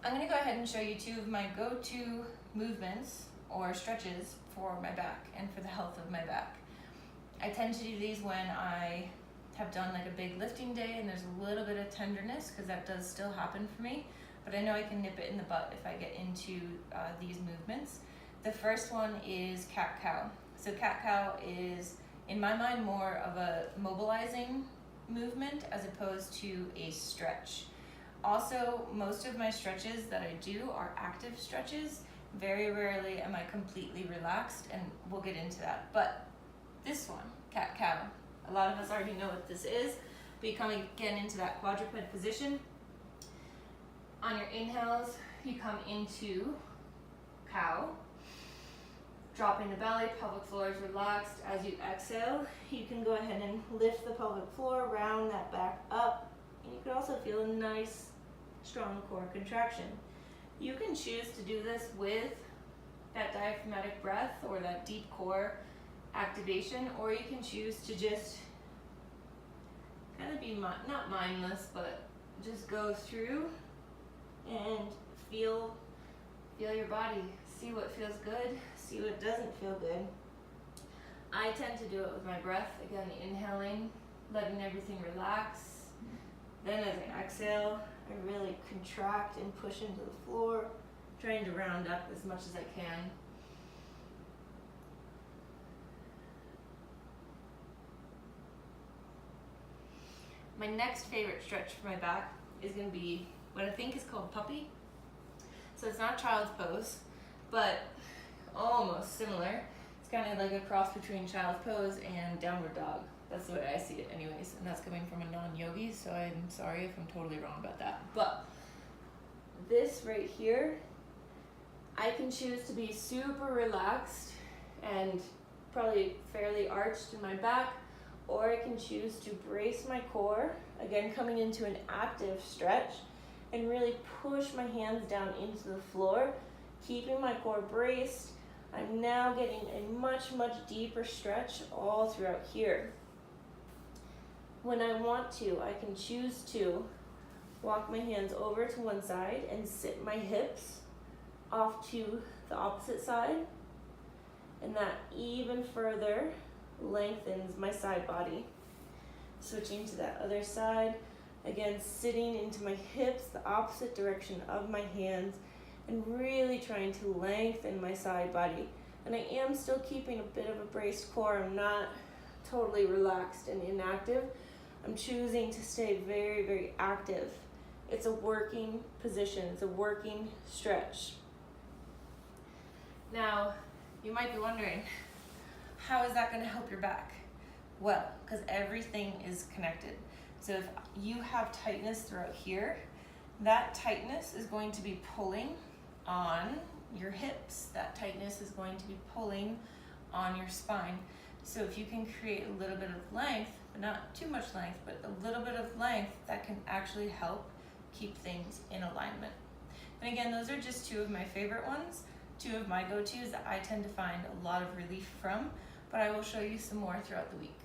I'm gonna go ahead and show you two of my go-to movements or stretches for my back and for the health of my back. I tend to do these when I have done like a big lifting day and there's a little bit of tenderness, because that does still happen for me, but I know I can nip it in the butt if I get into these movements. The first one is cat-cow. So cat-cow is, in my mind, more of a mobilizing movement as opposed to a stretch. Also, most of my stretches that I do are active stretches. Very rarely am I completely relaxed, and we'll get into that. But this one, cat-cow, a lot of us already know what this is. We come again into that quadruped position. On your inhales, you come into cow, dropping the belly, pelvic floor is relaxed. As you exhale, you can go ahead and lift the pelvic floor, round that back up, and you can also feel a nice, strong core contraction. You can choose to do this with that diaphragmatic breath or that deep core activation, or you can choose to just kind of be not mindless, but just go through and feel your body. See what feels good, see what doesn't feel good. I tend to do it with my breath. Again, inhaling, letting everything relax. Then as I exhale, I really contract and push into the floor, trying to round up as much as I can. My next favorite stretch for my back is going to be what I think is called puppy. So it's not child's pose, but almost similar. It's kind of like a cross between child's pose and downward dog. That's the way I see it anyways, and that's coming from a non-yogi, so I'm sorry if I'm totally wrong about that. But this right here, I can choose to be super relaxed and probably fairly arched in my back, or I can choose to brace my core, again coming into an active stretch, and really push my hands down into the floor, keeping my core braced. I'm now getting a much, much deeper stretch all throughout here. When I want to, I can choose to walk my hands over to one side and sit my hips off to the opposite side, and that even further lengthens my side body. Switching to that other side, again sitting into my hips, the opposite direction of my hands, and really trying to lengthen my side body. And I am still keeping a bit of a braced core. I'm not totally relaxed and inactive. I'm choosing to stay very, very active. It's a working position, it's a working stretch. Now, you might be wondering, how is that going to help your back? Well, because everything is connected. So if you have tightness throughout here, that tightness is going to be pulling on your hips. That tightness is going to be pulling on your spine. So if you can create a little bit of length, but not too much length, but a little bit of length, that can actually help keep things in alignment. And again, those are just two of my favorite ones, two of my go-tos that I tend to find a lot of relief from, but I will show you some more throughout the week.